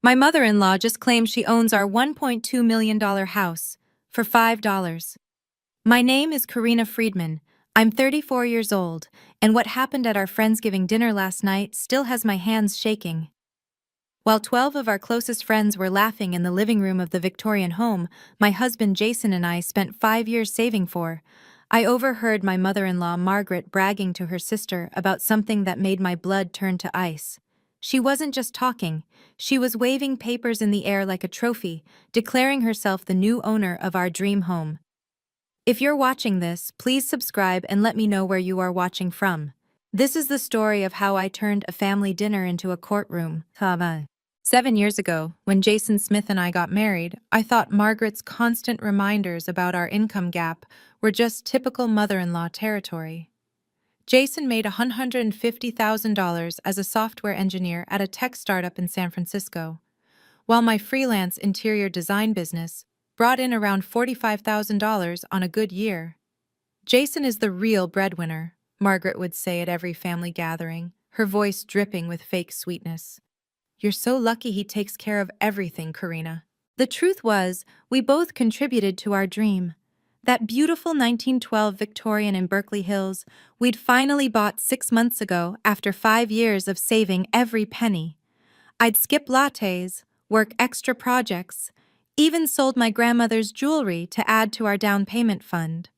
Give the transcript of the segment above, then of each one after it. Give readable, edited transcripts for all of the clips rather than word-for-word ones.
My mother-in-law just claimed she owns our $1.2 million house for $5. My name is Karina Friedman. I'm 34 years old, and what happened at our Friendsgiving dinner last night still has my hands shaking. While 12 of our closest friends were laughing in the living room of the Victorian home my husband Jason and I spent 5 years saving for, I overheard my mother-in-law Margaret bragging to her sister about something that made my blood turn to ice. She wasn't just talking, she was waving papers in the air like a trophy, declaring herself the new owner of our dream home. If you're watching this, please subscribe and let me know where you are watching from. This is the story of how I turned a family dinner into a courtroom. 7 years ago, when Jason Smith and I got married, I thought Margaret's constant reminders about our income gap were just typical mother-in-law territory. Jason made $150,000 as a software engineer at a tech startup in San Francisco, while my freelance interior design business brought in around $45,000 on a good year. Jason is the real breadwinner, Margaret would say at every family gathering, her voice dripping with fake sweetness. You're so lucky he takes care of everything, Karina. The truth was, we both contributed to our dream. That beautiful 1912 Victorian in Berkeley Hills we'd finally bought 6 months ago after 5 years of saving every penny. I'd skip lattes, work extra projects, even sold my grandmother's jewelry to add to our down payment fund.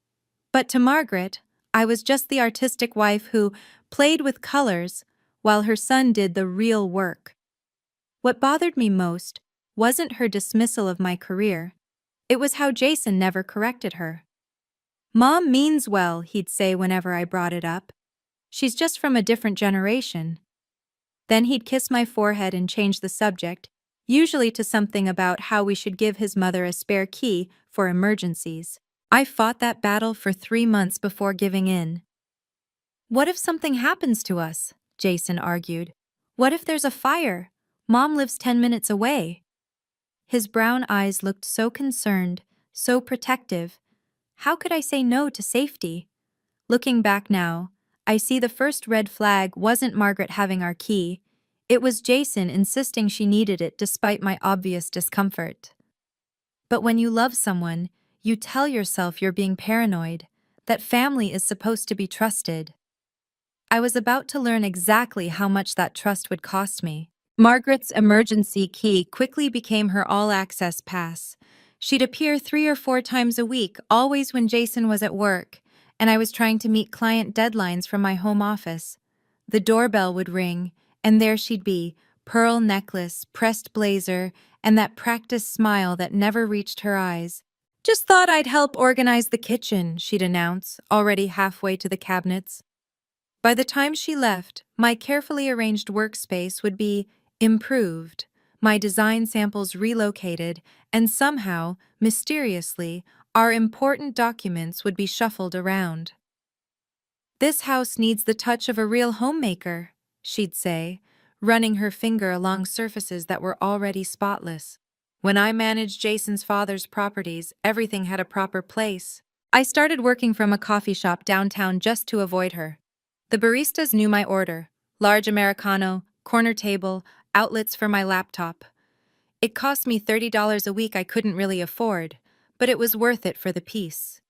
But to Margaret, I was just the artistic wife who played with colors while her son did the real work. What bothered me most wasn't her dismissal of my career. It was how Jason never corrected her. Mom means well, he'd say whenever I brought it up. She's just from a different generation. Then he'd kiss my forehead and change the subject, usually to something about how we should give his mother a spare key for emergencies. I fought that battle for 3 months before giving in. What if something happens to us? Jason argued. What if there's a fire? Mom lives 10 minutes away. His brown eyes looked so concerned, so protective. How could I say no to safety? Looking back now, I see the first red flag wasn't Margaret having our key. It was Jason insisting she needed it despite my obvious discomfort. But when you love someone, you tell yourself you're being paranoid, that family is supposed to be trusted. I was about to learn exactly how much that trust would cost me. Margaret's emergency key quickly became her all-access pass. She'd appear 3 or 4 times a week, always when Jason was at work, and I was trying to meet client deadlines from my home office. The doorbell would ring, and there she'd be, pearl necklace, pressed blazer, and that practiced smile that never reached her eyes. Just thought I'd help organize the kitchen, she'd announce, already halfway to the cabinets. By the time she left, my carefully arranged workspace would be improved, my design samples relocated, and somehow, mysteriously, our important documents would be shuffled around. This house needs the touch of a real homemaker, she'd say, running her finger along surfaces that were already spotless. When I managed Jason's father's properties, everything had a proper place. I started working from a coffee shop downtown just to avoid her. The baristas knew my order: large Americano, corner table, outlets for my laptop. It cost me $30 a week I couldn't really afford, but it was worth it for the peace.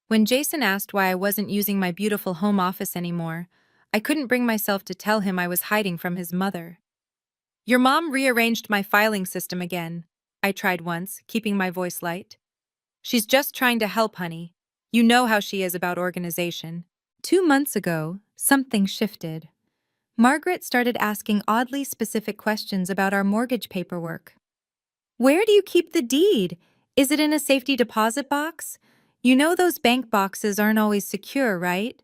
When Jason asked why I wasn't using my beautiful home office anymore, I couldn't bring myself to tell him I was hiding from his mother. Your mom rearranged my filing system again, I tried once, keeping my voice light. She's just trying to help, honey. You know how she is about organization. 2 months ago, something shifted. Margaret started asking oddly specific questions about our mortgage paperwork. Where do you keep the deed? Is it in a safety deposit box? You know those bank boxes aren't always secure, right?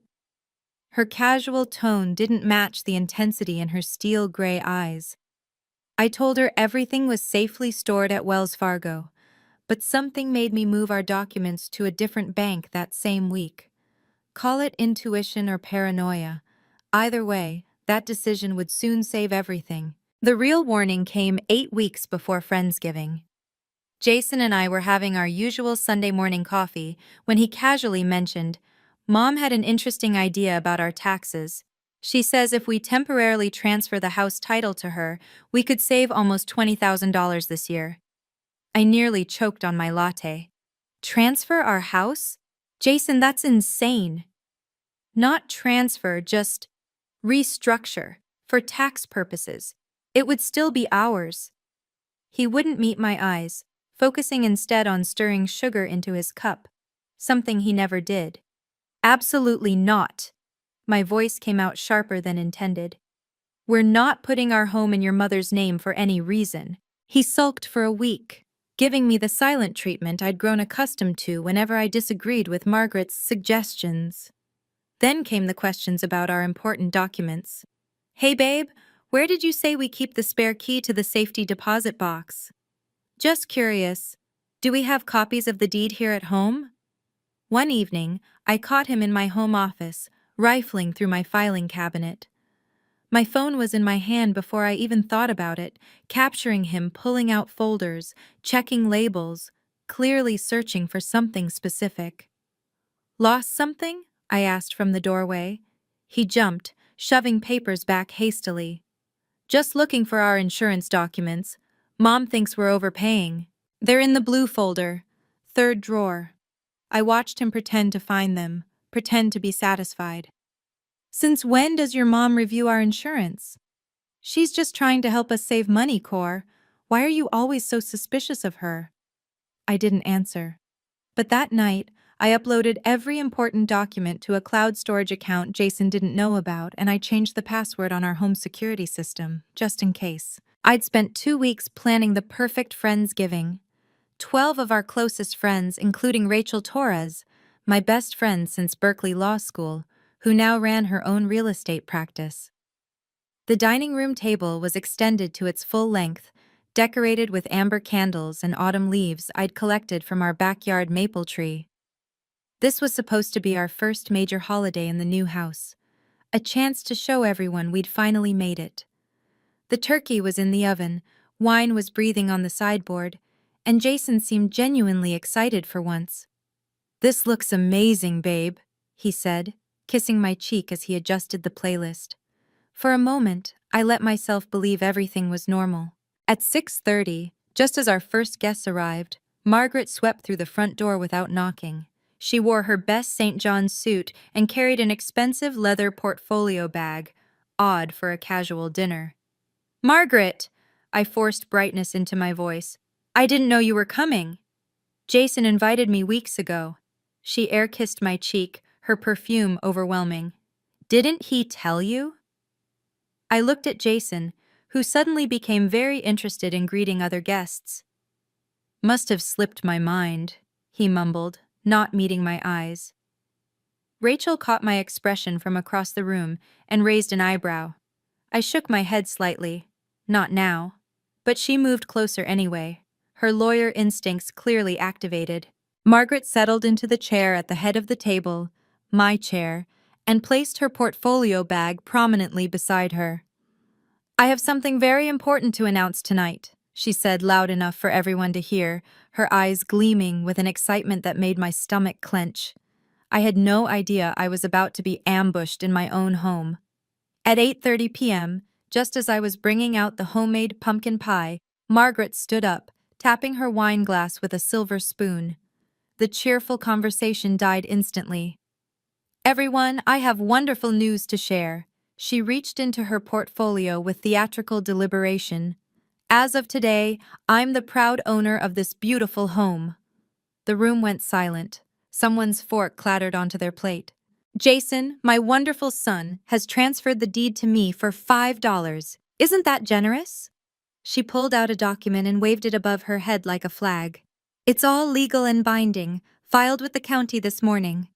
Her casual tone didn't match the intensity in her steel gray eyes. I told her everything was safely stored at Wells Fargo, but something made me move our documents to a different bank that same week. Call it intuition or paranoia. Either way, that decision would soon save everything. The real warning came 8 weeks before Friendsgiving. Jason and I were having our usual Sunday morning coffee when he casually mentioned, Mom had an interesting idea about our taxes. She says if we temporarily transfer the house title to her, we could save almost $20,000 this year. I nearly choked on my latte. Transfer our house? Jason, that's insane. Not transfer, just restructure, for tax purposes. It would still be ours. He wouldn't meet my eyes, focusing instead on stirring sugar into his cup, something he never did. Absolutely not. My voice came out sharper than intended. We're not putting our home in your mother's name for any reason. He sulked for a week, giving me the silent treatment I'd grown accustomed to whenever I disagreed with Margaret's suggestions. Then came the questions about our important documents. Hey babe, where did you say we keep the spare key to the safety deposit box? Just curious, do we have copies of the deed here at home? One evening, I caught him in my home office, rifling through my filing cabinet. My phone was in my hand before I even thought about it, capturing him pulling out folders, checking labels, clearly searching for something specific. Lost something? I asked from the doorway. He jumped, shoving papers back hastily. Just looking for our insurance documents. Mom thinks we're overpaying. They're in the blue folder, third drawer. I watched him pretend to find them, pretend to be satisfied. Since when does your mom review our insurance? She's just trying to help us save money, Cor. Why are you always so suspicious of her? I didn't answer. But that night, I uploaded every important document to a cloud storage account Jason didn't know about, and I changed the password on our home security system, just in case. I'd spent 2 weeks planning the perfect Friendsgiving. 12 of our closest friends, including Rachel Torres, my best friend since Berkeley Law School, who now ran her own real estate practice. The dining room table was extended to its full length, decorated with amber candles and autumn leaves I'd collected from our backyard maple tree. This was supposed to be our first major holiday in the new house, a chance to show everyone we'd finally made it. The turkey was in the oven, wine was breathing on the sideboard, and Jason seemed genuinely excited for once. "This looks amazing, babe," he said, kissing my cheek as he adjusted the playlist. For a moment, I let myself believe everything was normal. At 6:30, just as our first guests arrived, Margaret swept through the front door without knocking. She wore her best St. John's suit and carried an expensive leather portfolio bag, odd for a casual dinner. "Margaret!" I forced brightness into my voice. "I didn't know you were coming." "Jason invited me weeks ago." She air-kissed my cheek, her perfume overwhelming. "Didn't he tell you?" I looked at Jason, who suddenly became very interested in greeting other guests. "Must have slipped my mind," he mumbled, not meeting my eyes. Rachel caught my expression from across the room and raised an eyebrow. I shook my head slightly. Not now. But she moved closer anyway, her lawyer instincts clearly activated. Margaret settled into the chair at the head of the table, my chair, and placed her portfolio bag prominently beside her. "I have something very important to announce tonight," she said loud enough for everyone to hear, her eyes gleaming with an excitement that made my stomach clench. I had no idea I was about to be ambushed in my own home. At 8:30 p.m., just as I was bringing out the homemade pumpkin pie, Margaret stood up, tapping her wine glass with a silver spoon. The cheerful conversation died instantly. "Everyone, I have wonderful news to share." She reached into her portfolio with theatrical deliberation. "As of today, I'm the proud owner of this beautiful home." The room went silent. Someone's fork clattered onto their plate. "Jason, my wonderful son, has transferred the deed to me for $5. Isn't that generous?" She pulled out a document and waved it above her head like a flag. "It's all legal and binding, filed with the county this morning."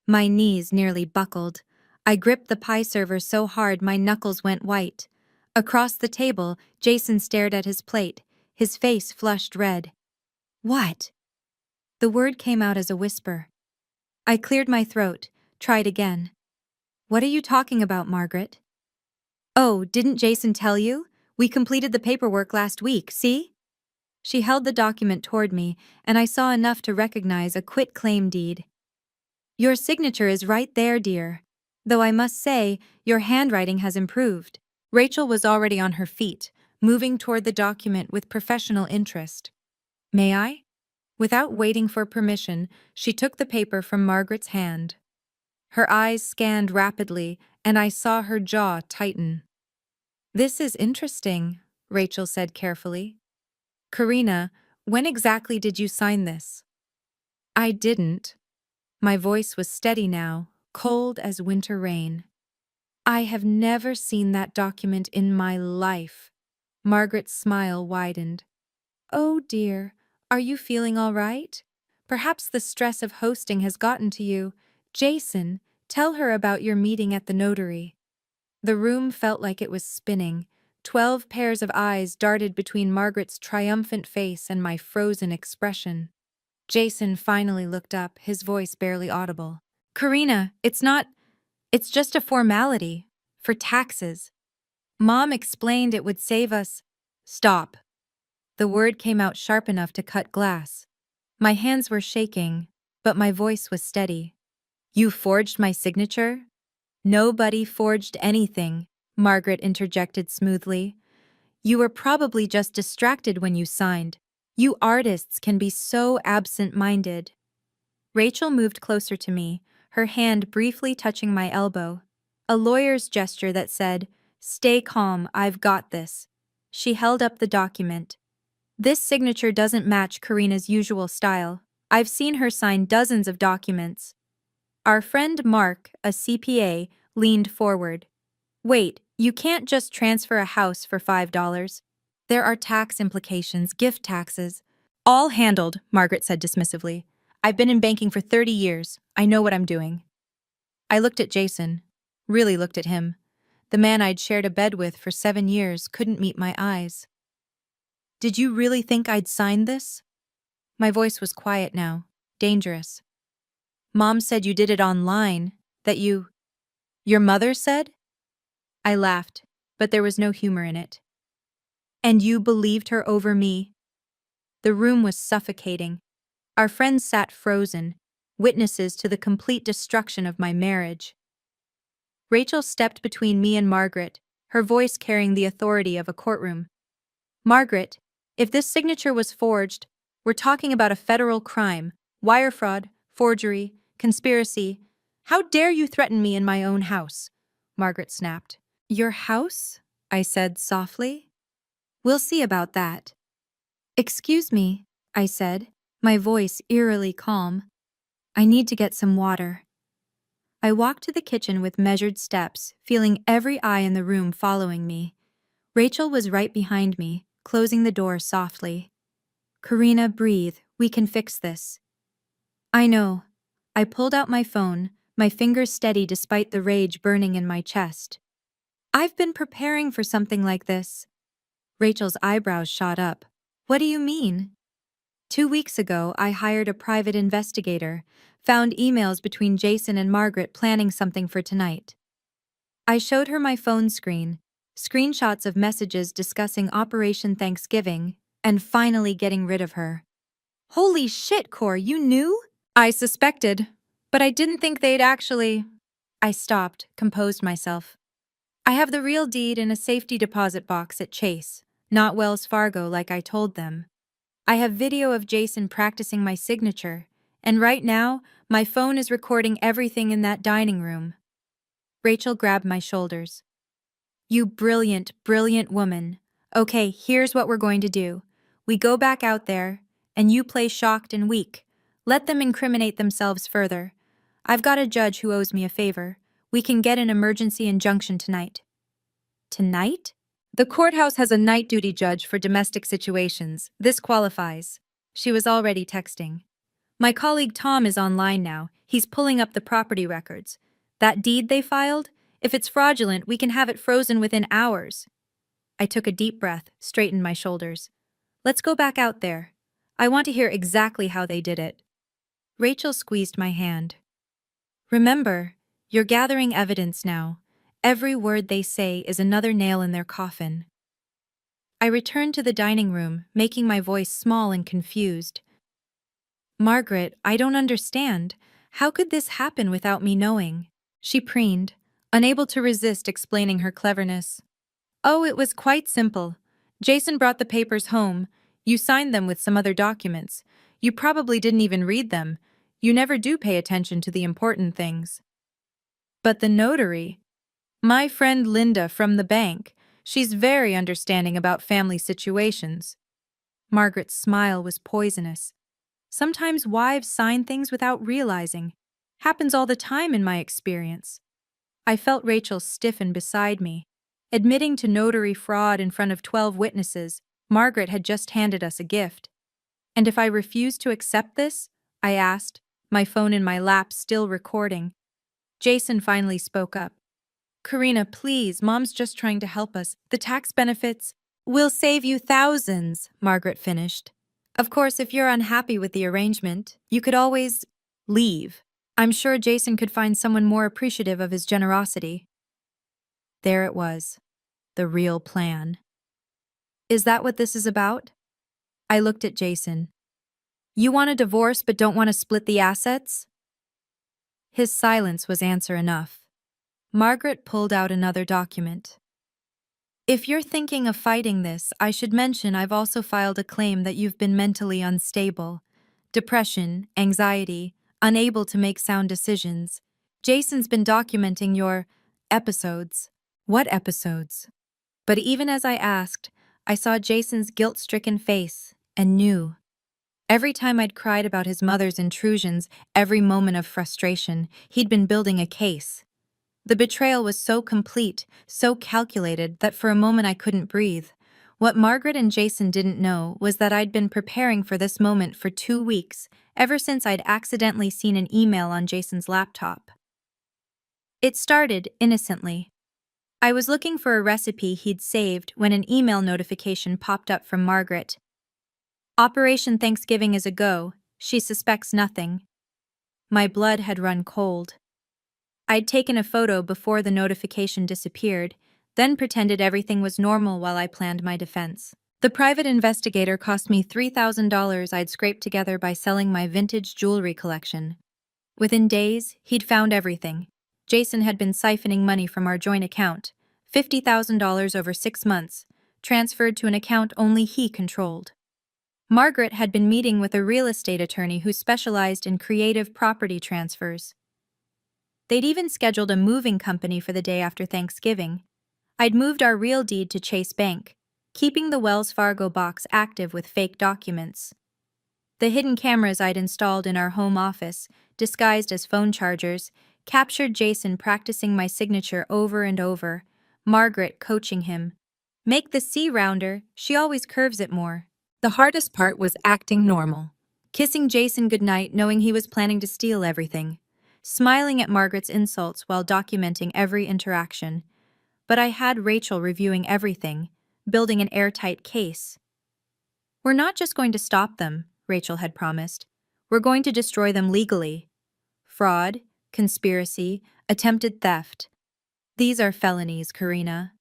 My knees nearly buckled. I gripped the pie server so hard my knuckles went white. Across the table, Jason stared at his plate, his face flushed red. "What?" The word came out as a whisper. I cleared my throat, tried again. "What are you talking about, Margaret?" "Oh, didn't Jason tell you? We completed the paperwork last week, see?" She held the document toward me, and I saw enough to recognize a quitclaim deed. "Your signature is right there, dear." Though I must say, your handwriting has improved. Rachel was already on her feet, moving toward the document with professional interest. May I? Without waiting for permission, she took the paper from Margaret's hand. Her eyes scanned rapidly, and I saw her jaw tighten. This is interesting, Rachel said carefully. Karina, when exactly did you sign this? I didn't. My voice was steady now, cold as winter rain. I have never seen that document in my life. Margaret's smile widened. Oh dear, are you feeling all right? Perhaps the stress of hosting has gotten to you. Jason, tell her about your meeting at the notary. The room felt like it was spinning. 12 pairs of eyes darted between Margaret's triumphant face and my frozen expression. Jason finally looked up, his voice barely audible. Karina, it's just a formality. For taxes. Mom explained it would save us. Stop. The word came out sharp enough to cut glass. My hands were shaking, but my voice was steady. You forged my signature? Nobody forged anything, Margaret interjected smoothly. You were probably just distracted when you signed. You artists can be so absent-minded. Rachel moved closer to me, her hand briefly touching my elbow. A lawyer's gesture that said, "Stay calm, I've got this." She held up the document. This signature doesn't match Karina's usual style. I've seen her sign dozens of documents. Our friend Mark, a CPA, leaned forward. Wait, you can't just transfer a house for $5. There are tax implications, gift taxes. All handled, Margaret said dismissively. I've been in banking for 30 years. I know what I'm doing. I looked at Jason. Really looked at him. The man I'd shared a bed with for 7 years couldn't meet my eyes. Did you really think I'd sign this? My voice was quiet now, dangerous. Mom said you did it online, Your mother said? I laughed, but there was no humor in it. And you believed her over me? The room was suffocating. Our friends sat frozen, witnesses to the complete destruction of my marriage. Rachel stepped between me and Margaret, her voice carrying the authority of a courtroom. Margaret, if this signature was forged, we're talking about a federal crime, wire fraud, forgery, conspiracy. How dare you threaten me in my own house? Margaret snapped. Your house? I said softly. We'll see about that. Excuse me, I said, my voice eerily calm. I need to get some water. I walked to the kitchen with measured steps, feeling every eye in the room following me. Rachel was right behind me, closing the door softly. Karina, breathe. We can fix this. I know. I pulled out my phone, my fingers steady despite the rage burning in my chest. I've been preparing for something like this. Rachel's eyebrows shot up. What do you mean? 2 weeks ago, I hired a private investigator, found emails between Jason and Margaret planning something for tonight. I showed her my phone screen, screenshots of messages discussing Operation Thanksgiving, and finally getting rid of her. Holy shit, Cor, you knew? I suspected, but I didn't think they'd actually... I stopped, composed myself. I have the real deed in a safety deposit box at Chase, not Wells Fargo like I told them. I have video of Jason practicing my signature, and right now, my phone is recording everything in that dining room. Rachel grabbed my shoulders. You brilliant, brilliant woman. Okay, here's what we're going to do. We go back out there, and you play shocked and weak. Let them incriminate themselves further. I've got a judge who owes me a favor. We can get an emergency injunction tonight. Tonight? The courthouse has a night duty judge for domestic situations. This qualifies. She was already texting. My colleague Tom is online now. He's pulling up the property records. That deed they filed? If it's fraudulent, we can have it frozen within hours. I took a deep breath, straightened my shoulders. Let's go back out there. I want to hear exactly how they did it. Rachel squeezed my hand. Remember, you're gathering evidence now. Every word they say is another nail in their coffin. I returned to the dining room, making my voice small and confused. Margaret, I don't understand. How could this happen without me knowing? She preened. unable to resist explaining her cleverness. Oh, it was quite simple. Jason brought the papers home. You signed them with some other documents. You probably didn't even read them. You never do pay attention to the important things. But the notary? My friend Linda from the bank. She's very understanding about family situations. Margaret's smile was poisonous. Sometimes wives sign things without realizing. Happens all the time in my experience. I felt Rachel stiffen beside me. Admitting to notary fraud in front of 12 witnesses, Margaret had just handed us a gift. And if I refused to accept this? I asked, my phone in my lap still recording. Jason finally spoke up. Karina, please, Mom's just trying to help us. The tax benefits will save you thousands, Margaret finished. Of course, if you're unhappy with the arrangement, you could always leave. I'm sure Jason could find someone more appreciative of his generosity. There it was, the real plan. Is that what this is about? I looked at Jason. You want a divorce but don't want to split the assets? His silence was answer enough. Margaret pulled out another document. If you're thinking of fighting this, I should mention I've also filed a claim that you've been mentally unstable. Depression, anxiety, unable to make sound decisions. Jason's been documenting your episodes. What episodes? But even as I asked, I saw Jason's guilt-stricken face and knew. Every time I'd cried about his mother's intrusions, every moment of frustration, he'd been building a case. The betrayal was so complete, so calculated, that for a moment I couldn't breathe. What Margaret and Jason didn't know was that I'd been preparing for this moment for 2 weeks, ever since I'd accidentally seen an email on Jason's laptop. It started innocently. I was looking for a recipe he'd saved when an email notification popped up from Margaret. Operation Thanksgiving is a go. She suspects nothing. My blood had run cold. I'd taken a photo before the notification disappeared, then pretended everything was normal while I planned my defense. The private investigator cost me $3,000 I'd scraped together by selling my vintage jewelry collection. Within days, he'd found everything. Jason had been siphoning money from our joint account, $50,000 over 6 months, transferred to an account only he controlled. Margaret had been meeting with a real estate attorney who specialized in creative property transfers. They'd even scheduled a moving company for the day after Thanksgiving. I'd moved our real deed to Chase Bank, keeping the Wells Fargo box active with fake documents. The hidden cameras I'd installed in our home office, disguised as phone chargers, captured Jason practicing my signature over and over, Margaret coaching him. Make the C rounder, she always curves it more. The hardest part was acting normal. Kissing Jason goodnight knowing he was planning to steal everything. Smiling at Margaret's insults while documenting every interaction. But I had Rachel reviewing everything, building an airtight case. We're not just going to stop them, Rachel had promised. We're going to destroy them legally. Fraud, conspiracy, attempted theft. These are felonies, Karina.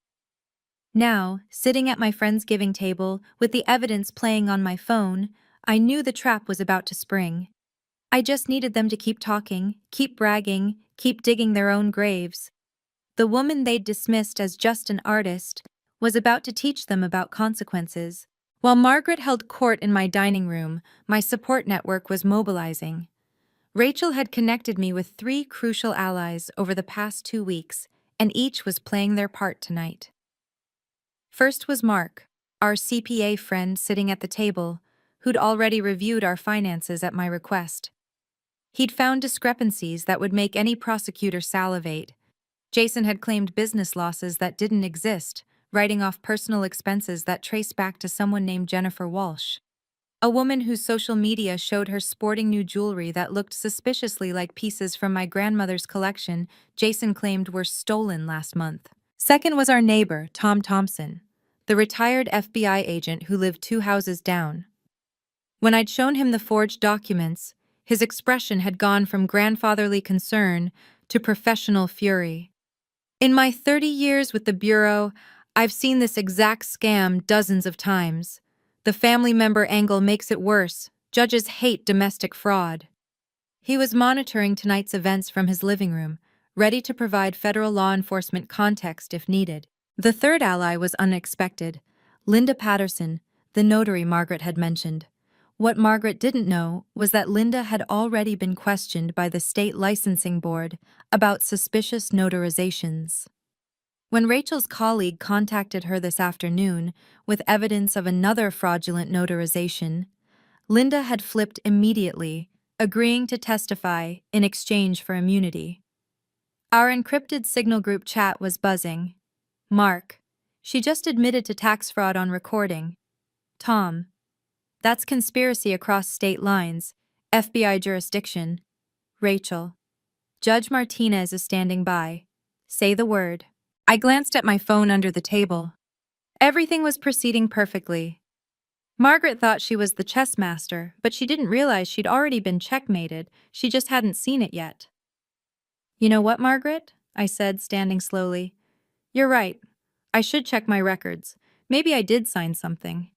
Now, sitting at my Friendsgiving table, with the evidence playing on my phone, I knew the trap was about to spring. I just needed them to keep talking, keep bragging, keep digging their own graves. The woman they'd dismissed as just an artist was about to teach them about consequences. While Margaret held court in my dining room, my support network was mobilizing. Rachel had connected me with 3 crucial allies over the past 2 weeks, and each was playing their part tonight. First was Mark, our CPA friend sitting at the table, who'd already reviewed our finances at my request. He'd found discrepancies that would make any prosecutor salivate. Jason had claimed business losses that didn't exist, writing off personal expenses that traced back to someone named Jennifer Walsh. A woman whose social media showed her sporting new jewelry that looked suspiciously like pieces from my grandmother's collection Jason claimed were stolen last month. Second was our neighbor, Tom Thompson, the retired FBI agent who lived 2 houses down. When I'd shown him the forged documents, his expression had gone from grandfatherly concern to professional fury. In my 30 years with the Bureau, I've seen this exact scam dozens of times. The family member angle makes it worse. Judges hate domestic fraud. He was monitoring tonight's events from his living room, ready to provide federal law enforcement context if needed. The third ally was unexpected: Linda Patterson, the notary Margaret had mentioned. What Margaret didn't know was that Linda had already been questioned by the state licensing board about suspicious notarizations. When Rachel's colleague contacted her this afternoon with evidence of another fraudulent notarization, Linda had flipped immediately, agreeing to testify in exchange for immunity. Our encrypted Signal group chat was buzzing. Mark: she just admitted to tax fraud on recording. Tom: that's conspiracy across state lines, FBI jurisdiction. Rachel: Judge Martinez is standing by. Say the word. I glanced at my phone under the table. Everything was proceeding perfectly. Margaret thought she was the chess master, but she didn't realize she'd already been checkmated. She just hadn't seen it yet. You know what, Margaret? I said, standing slowly. You're right. I should check my records. Maybe I did sign something.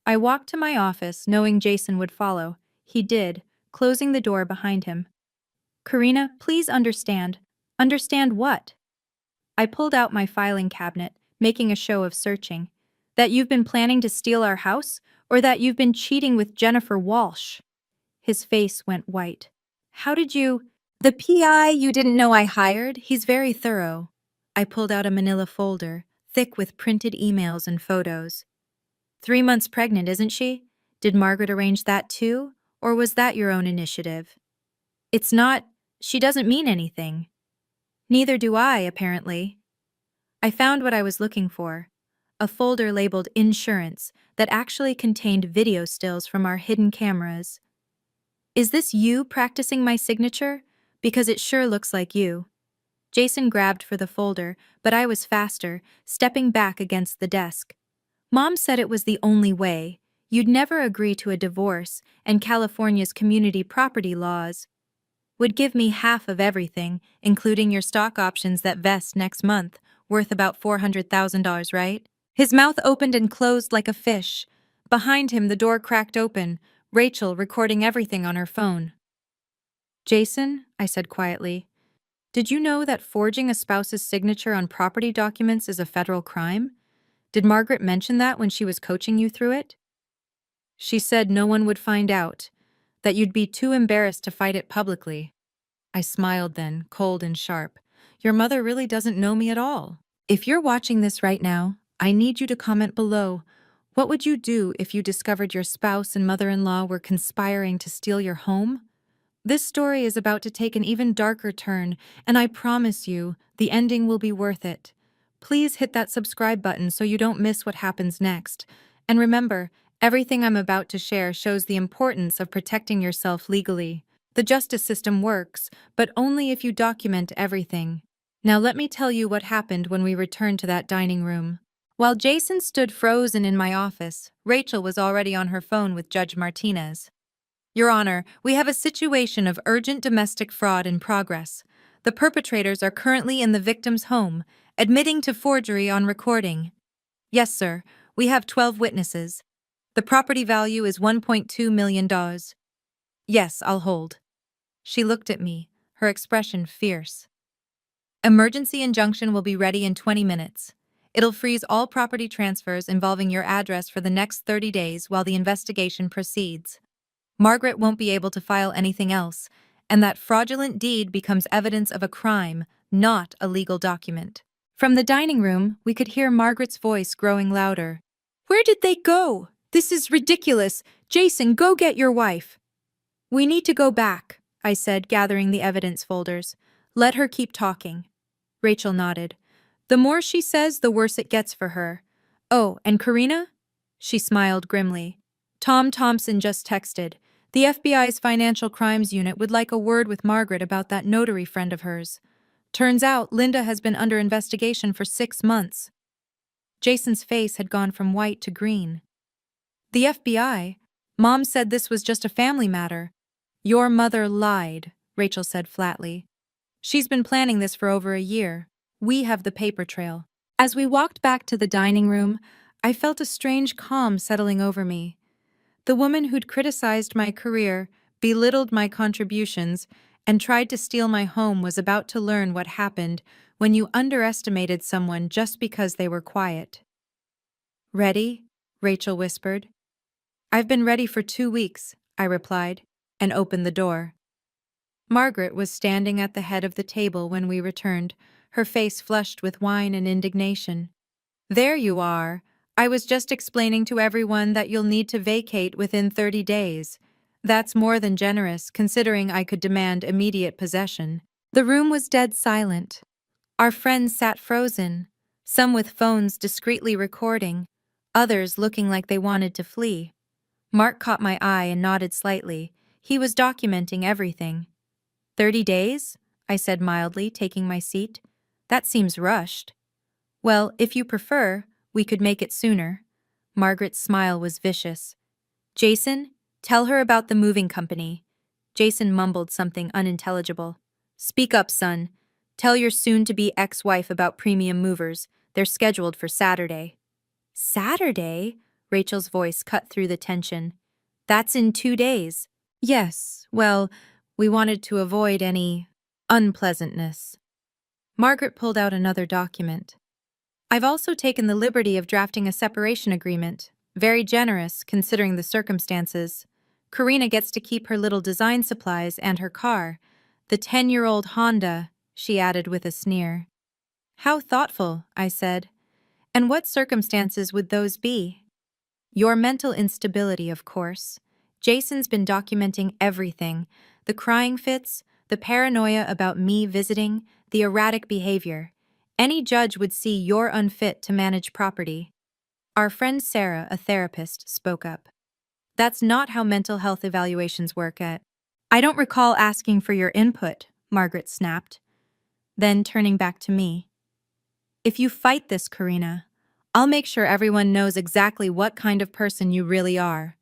I walked to my office, knowing Jason would follow. He did, closing the door behind him. Karina, please understand. Understand what? I pulled out my filing cabinet, making a show of searching. That you've been planning to steal our house, or that you've been cheating with Jennifer Walsh? His face went white. How did you— The PI you didn't know I hired? He's very thorough. I pulled out a manila folder, thick with printed emails and photos. 3 months pregnant, isn't she? Did Margaret arrange that too, or was that your own initiative? It's not— she doesn't mean anything. Neither do I, apparently. I found what I was looking for. A folder labeled Insurance that actually contained video stills from our hidden cameras. Is this you practicing my signature? Because it sure looks like you. Jason grabbed for the folder, but I was faster, stepping back against the desk. Mom said it was the only way. You'd never agree to a divorce, and California's community property laws would give me half of everything, including your stock options that vest next month, worth about $400,000, right? His mouth opened and closed like a fish. Behind him, the door cracked open, Rachel recording everything on her phone. Jason, I said quietly, did you know that forging a spouse's signature on property documents is a federal crime? Did Margaret mention that when she was coaching you through it? She said no one would find out, that you'd be too embarrassed to fight it publicly. I smiled then, cold and sharp. Your mother really doesn't know me at all. If you're watching this right now, I need you to comment below. What would you do if you discovered your spouse and mother-in-law were conspiring to steal your home? This story is about to take an even darker turn, and I promise you, the ending will be worth it. Please hit that subscribe button so you don't miss what happens next. And remember, everything I'm about to share shows the importance of protecting yourself legally. The justice system works, but only if you document everything. Now let me tell you what happened when we returned to that dining room. While Jason stood frozen in my office, Rachel was already on her phone with Judge Martinez. Your Honor, we have a situation of urgent domestic fraud in progress. The perpetrators are currently in the victim's home, admitting to forgery on recording. Yes, sir. We have 12 witnesses. The property value is $1.2 million. Yes, I'll hold. She looked at me, her expression fierce. Emergency injunction will be ready in 20 minutes. It'll freeze all property transfers involving your address for the next 30 days while the investigation proceeds. Margaret won't be able to file anything else, and that fraudulent deed becomes evidence of a crime, not a legal document. From the dining room, we could hear Margaret's voice growing louder. Where did they go? This is ridiculous. Jason, go get your wife. We need to go back, I said, gathering the evidence folders. Let her keep talking. Rachel nodded. The more she says, the worse it gets for her. Oh, and Karina? She smiled grimly. Tom Thompson just texted. The FBI's Financial Crimes Unit would like a word with Margaret about that notary friend of hers. Turns out Linda has been under investigation for 6 months. Jason's face had gone from white to green. The FBI? Mom said this was just a family matter. Your mother lied, Rachel said flatly. She's been planning this for over a year. We have the paper trail. As we walked back to the dining room, I felt a strange calm settling over me. The woman who'd criticized my career, belittled my contributions, and tried to steal my home was about to learn what happened when you underestimated someone just because they were quiet. Ready? Rachel whispered. I've been ready for 2 weeks, I replied, and opened the door. Margaret was standing at the head of the table when we returned, her face flushed with wine and indignation. There you are. I was just explaining to everyone that you'll need to vacate within 30 days. That's more than generous, considering I could demand immediate possession. The room was dead silent. Our friends sat frozen, some with phones discreetly recording, others looking like they wanted to flee. Mark caught my eye and nodded slightly. He was documenting everything. 30 days? I said mildly, taking my seat. That seems rushed. Well, if you prefer, we could make it sooner. Margaret's smile was vicious. Jason, tell her about the moving company. Jason mumbled something unintelligible. Speak up, son. Tell your soon-to-be ex-wife about premium movers. They're scheduled for Saturday. Saturday? Rachel's voice cut through the tension. That's in 2 days. Yes, well, we wanted to avoid any unpleasantness. Margaret pulled out another document. I've also taken the liberty of drafting a separation agreement. Very generous, considering the circumstances. Karina gets to keep her little design supplies and her car. The 10-year-old Honda, she added with a sneer. How thoughtful, I said. And what circumstances would those be? Your mental instability, of course. Jason's been documenting everything. The crying fits, the paranoia about me visiting, the erratic behavior. Any judge would see you're unfit to manage property. Our friend Sarah, a therapist, spoke up. That's not how mental health evaluations work at. I don't recall asking for your input, Margaret snapped. Then turning back to me. If you fight this, Karina, I'll make sure everyone knows exactly what kind of person you really are.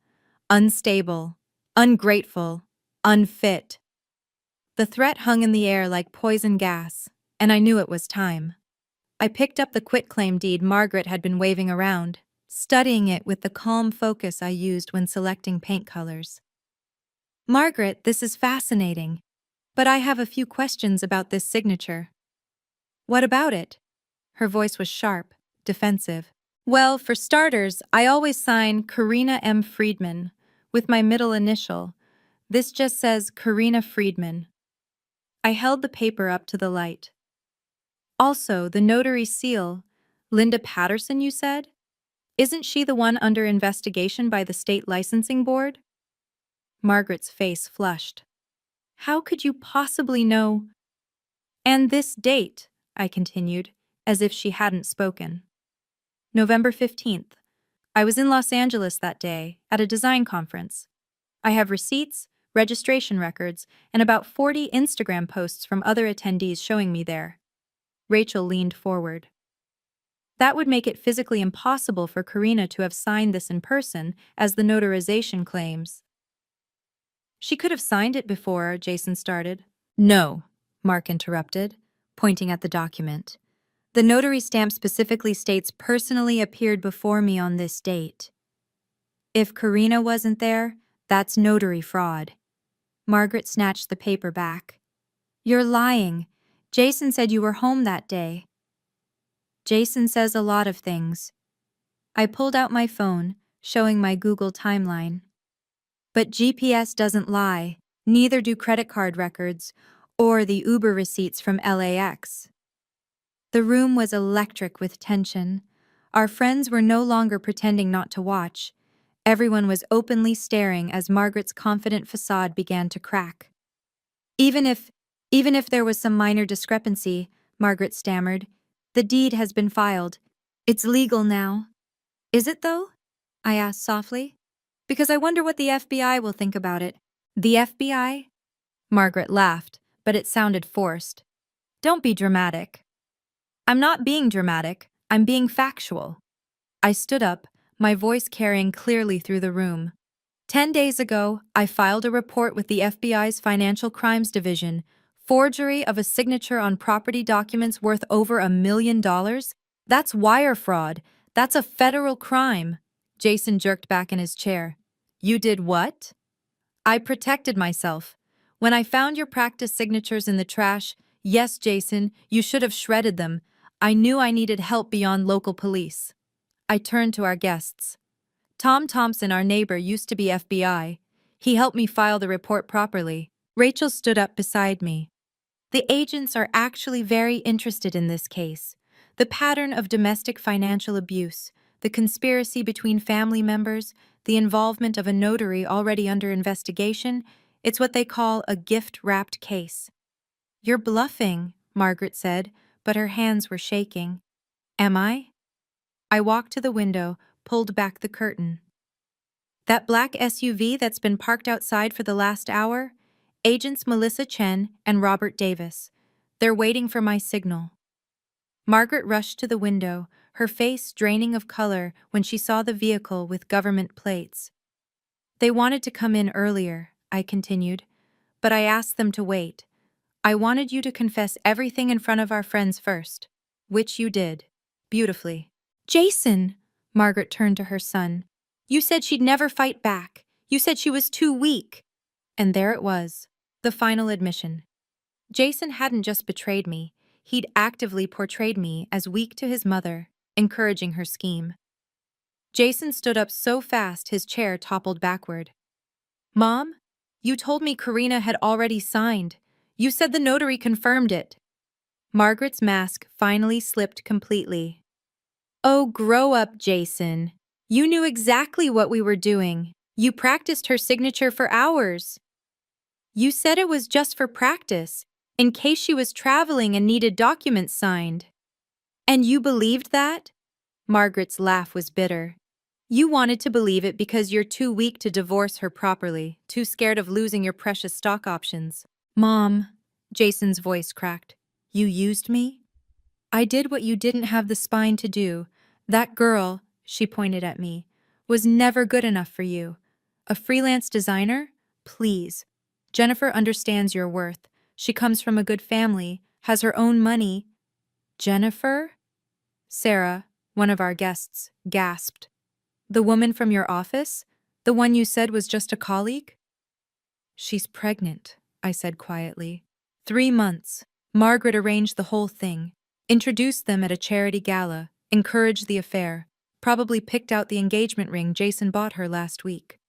Unstable, ungrateful, unfit. The threat hung in the air like poison gas, and I knew it was time. I picked up the quitclaim deed Margaret had been waving around, studying it with the calm focus I used when selecting paint colors. Margaret, this is fascinating, but I have a few questions about this signature. What about it? Her voice was sharp, defensive. Well, for starters, I always sign Karina M. Friedman, with my middle initial. This just says Karina Friedman. I held the paper up to the light. Also, the notary seal. Linda Patterson, you said? Isn't she the one under investigation by the state licensing board? Margaret's face flushed. How could you possibly know? And this date, I continued, as if she hadn't spoken. November 15th. I was in Los Angeles that day, at a design conference. I have receipts, registration records, and about 40 Instagram posts from other attendees showing me there. Rachel leaned forward. That would make it physically impossible for Karina to have signed this in person, as the notarization claims. She could have signed it before, Jason started. No, Mark interrupted, pointing at the document. The notary stamp specifically states personally appeared before me on this date. If Karina wasn't there, that's notary fraud. Margaret snatched the paper back. You're lying. Jason said you were home that day. Jason says a lot of things. I pulled out my phone, showing my Google timeline. But GPS doesn't lie, neither do credit card records, or the Uber receipts from LAX. The room was electric with tension. Our friends were no longer pretending not to watch. Everyone was openly staring as Margaret's confident facade began to crack. Even if there was some minor discrepancy, Margaret stammered, the deed has been filed. It's legal now. Is it, though? I asked softly. Because I wonder what the FBI will think about it. The FBI? Margaret laughed, but it sounded forced. Don't be dramatic. I'm not being dramatic. I'm being factual. I stood up, my voice carrying clearly through the room. 10 days ago, I filed a report with the FBI's Financial Crimes Division. Forgery of a signature on property documents worth over $1 million? That's wire fraud. That's a federal crime. Jason jerked back in his chair. You did what? I protected myself. When I found your practice signatures in the trash, yes, Jason, you should have shredded them. I knew I needed help beyond local police. I turned to our guests. Tom Thompson, our neighbor, used to be FBI. He helped me file the report properly. Rachel stood up beside me. The agents are actually very interested in this case. The pattern of domestic financial abuse, the conspiracy between family members, the involvement of a notary already under investigation, it's what they call a gift-wrapped case. You're bluffing, Margaret said, but her hands were shaking. Am I? I walked to the window, pulled back the curtain. That black SUV that's been parked outside for the last hour? Agents Melissa Chen and Robert Davis. They're waiting for my signal. Margaret rushed to the window, her face draining of color when she saw the vehicle with government plates. They wanted to come in earlier, I continued, but I asked them to wait. I wanted you to confess everything in front of our friends first, which you did. Beautifully. Jason, Margaret turned to her son. You said she'd never fight back. You said she was too weak. And there it was, the final admission. Jason hadn't just betrayed me, he'd actively portrayed me as weak to his mother, encouraging her scheme. Jason stood up so fast his chair toppled backward. Mom, you told me Karina had already signed. You said the notary confirmed it. Margaret's mask finally slipped completely. Oh, grow up, Jason. You knew exactly what we were doing. You practiced her signature for hours. You said it was just for practice, in case she was traveling and needed documents signed. And you believed that? Margaret's laugh was bitter. You wanted to believe it because you're too weak to divorce her properly, too scared of losing your precious stock options. Mom, Jason's voice cracked. You used me? I did what you didn't have the spine to do. That girl, she pointed at me, was never good enough for you. A freelance designer? Please. Jennifer understands your worth. She comes from a good family, has her own money. Jennifer? Sarah, one of our guests, gasped. The woman from your office? The one you said was just a colleague? She's pregnant, I said quietly. 3 months. Margaret arranged the whole thing. Introduced them at a charity gala, encouraged the affair, probably picked out the engagement ring Jason bought her last week.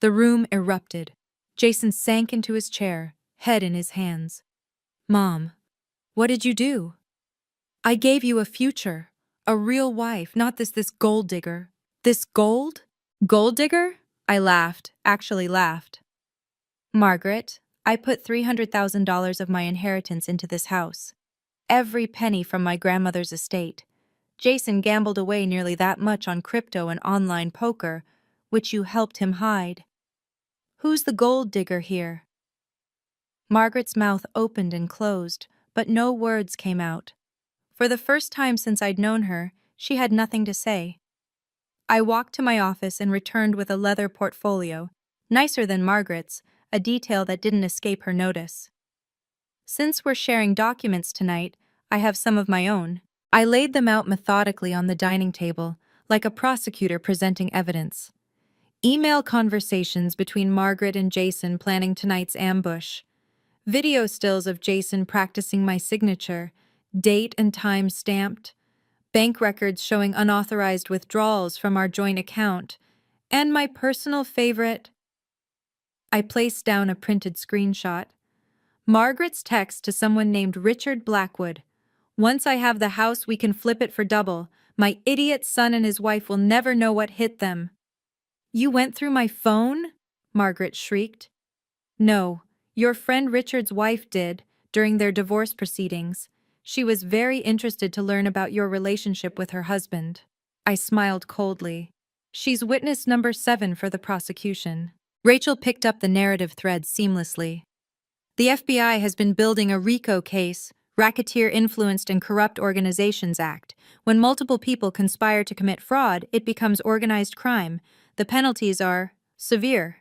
The room erupted. Jason sank into his chair, head in his hands. Mom, what did you do? I gave you a future, a real wife, not this gold digger. This gold? Gold digger? I laughed, actually laughed. Margaret, I put $300,000 of my inheritance into this house. Every penny from my grandmother's estate. Jason gambled away nearly that much on crypto and online poker, which you helped him hide. Who's the gold digger here? Margaret's mouth opened and closed, but no words came out. For the first time since I'd known her, she had nothing to say. I walked to my office and returned with a leather portfolio, nicer than Margaret's, a detail that didn't escape her notice. Since we're sharing documents tonight, I have some of my own. I laid them out methodically on the dining table, like a prosecutor presenting evidence. Email conversations between Margaret and Jason planning tonight's ambush. Video stills of Jason practicing my signature, date and time stamped. Bank records showing unauthorized withdrawals from our joint account. And my personal favorite. I placed down a printed screenshot. Margaret's text to someone named Richard Blackwood. Once I have the house, we can flip it for double. My idiot son and his wife will never know what hit them. You went through my phone? Margaret shrieked. No, your friend Richard's wife did, during their divorce proceedings. She was very interested to learn about your relationship with her husband. I smiled coldly. She's witness number 7 for the prosecution. Rachel picked up the narrative thread seamlessly. The FBI has been building a RICO case, Racketeer Influenced and Corrupt Organizations Act. When multiple people conspire to commit fraud, it becomes organized crime. The penalties are severe.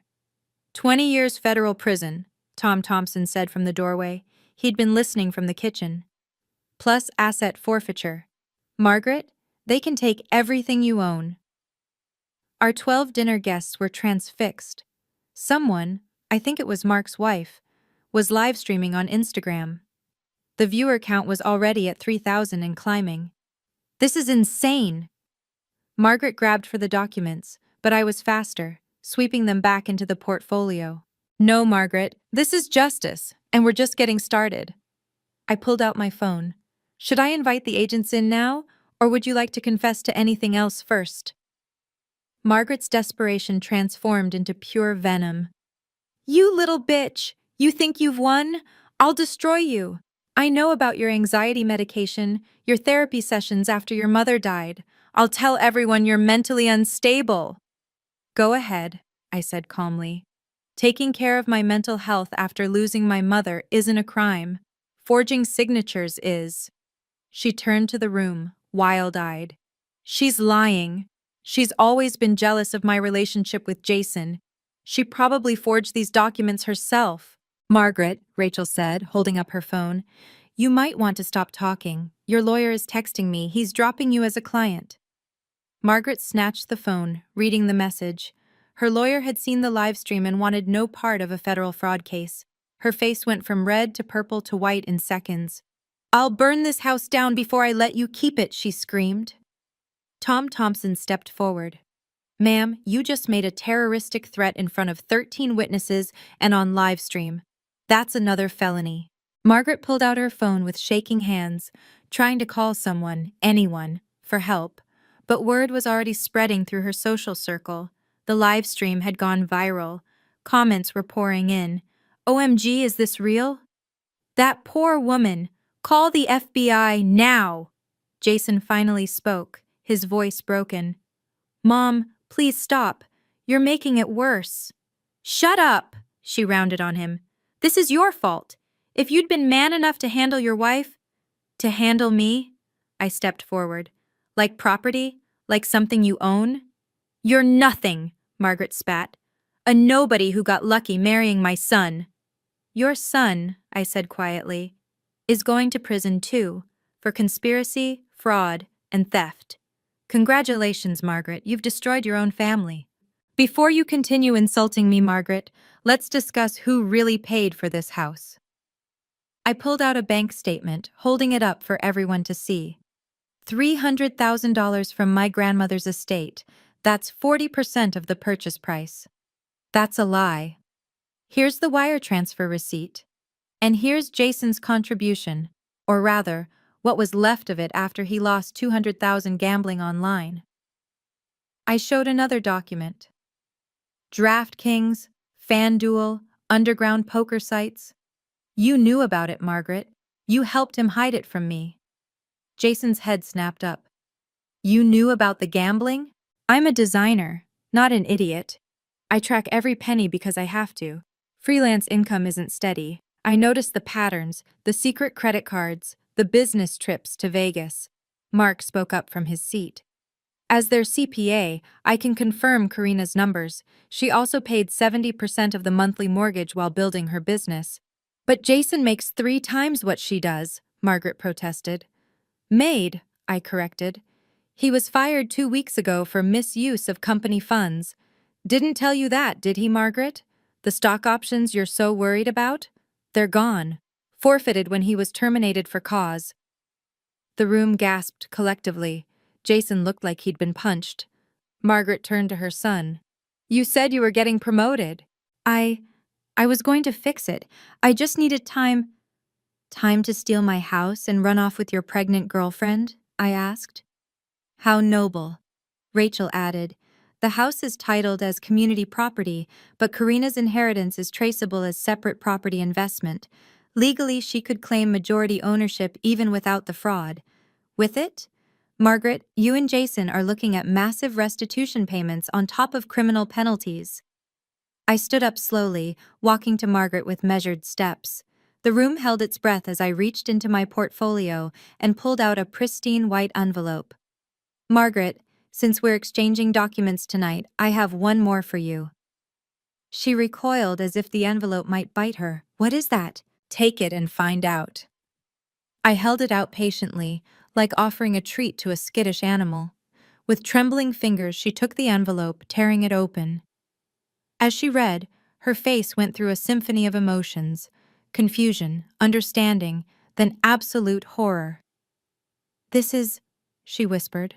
20 years federal prison, Tom Thompson said from the doorway. He'd been listening from the kitchen. Plus asset forfeiture. Margaret, they can take everything you own. Our 12 dinner guests were transfixed. Someone, I think it was Mark's wife, was live streaming on Instagram. The viewer count was already at 3,000 and climbing. This is insane! Margaret grabbed for the documents, but I was faster, sweeping them back into the portfolio. No, Margaret, this is justice, and we're just getting started. I pulled out my phone. Should I invite the agents in now, or would you like to confess to anything else first? Margaret's desperation transformed into pure venom. You little bitch! You think you've won? I'll destroy you! I know about your anxiety medication, your therapy sessions after your mother died. I'll tell everyone you're mentally unstable. Go ahead, I said calmly. Taking care of my mental health after losing my mother isn't a crime. Forging signatures is. She turned to the room, wild-eyed. She's lying. She's always been jealous of my relationship with Jason. She probably forged these documents herself. Margaret, Rachel said, holding up her phone, you might want to stop talking. Your lawyer is texting me. He's dropping you as a client. Margaret snatched the phone, reading the message. Her lawyer had seen the live stream and wanted no part of a federal fraud case. Her face went from red to purple to white in seconds. I'll burn this house down before I let you keep it, she screamed. Tom Thompson stepped forward. Ma'am, you just made a terroristic threat in front of 13 witnesses and on live stream. That's another felony. Margaret pulled out her phone with shaking hands, trying to call someone, anyone, for help. But word was already spreading through her social circle. The live stream had gone viral. Comments were pouring in. OMG, is this real? That poor woman. Call the FBI now. Jason finally spoke, his voice broken. Mom, please stop. You're making it worse. Shut up, she rounded on him. This is your fault. If you'd been man enough to handle your wife, to handle me, I stepped forward. Like property? Like something you own? You're nothing, Margaret spat. A nobody who got lucky marrying my son. Your son, I said quietly, is going to prison too, for conspiracy, fraud, and theft. Congratulations, Margaret, you've destroyed your own family. Before you continue insulting me, Margaret, let's discuss who really paid for this house. I pulled out a bank statement, holding it up for everyone to see. $300,000 from my grandmother's estate. That's 40% of the purchase price. That's a lie. Here's the wire transfer receipt. And here's Jason's contribution, or rather, what was left of it after he lost $200,000 gambling online. I showed another document. DraftKings, FanDuel, underground poker sites. You knew about it, Margaret. You helped him hide it from me. Jason's head snapped up. You knew about the gambling? I'm a designer, not an idiot. I track every penny because I have to. Freelance income isn't steady. I noticed the patterns, the secret credit cards, the business trips to Vegas. Mark spoke up from his seat. As their CPA, I can confirm Karina's numbers. She also paid 70% of the monthly mortgage while building her business. But Jason makes 3 times what she does, Margaret protested. Made, I corrected. He was fired 2 weeks ago for misuse of company funds. Didn't tell you that, did he, Margaret? The stock options you're so worried about? They're gone. Forfeited when he was terminated for cause. The room gasped collectively. Jason looked like he'd been punched. Margaret turned to her son. You said you were getting promoted. I was going to fix it. I just needed time. Time to steal my house and run off with your pregnant girlfriend? I asked. How noble. Rachel added. The house is titled as community property, but Karina's inheritance is traceable as separate property investment. Legally, she could claim majority ownership even without the fraud. With it? Margaret, you and Jason are looking at massive restitution payments on top of criminal penalties. I stood up slowly, walking to Margaret with measured steps. The room held its breath as I reached into my portfolio and pulled out a pristine white envelope. Margaret, since we're exchanging documents tonight, I have one more for you. She recoiled as if the envelope might bite her. What is that? Take it and find out. I held it out patiently, like offering a treat to a skittish animal. With trembling fingers, she took the envelope, tearing it open. As she read, her face went through a symphony of emotions. confusion, understanding, then absolute horror. "This is," she whispered.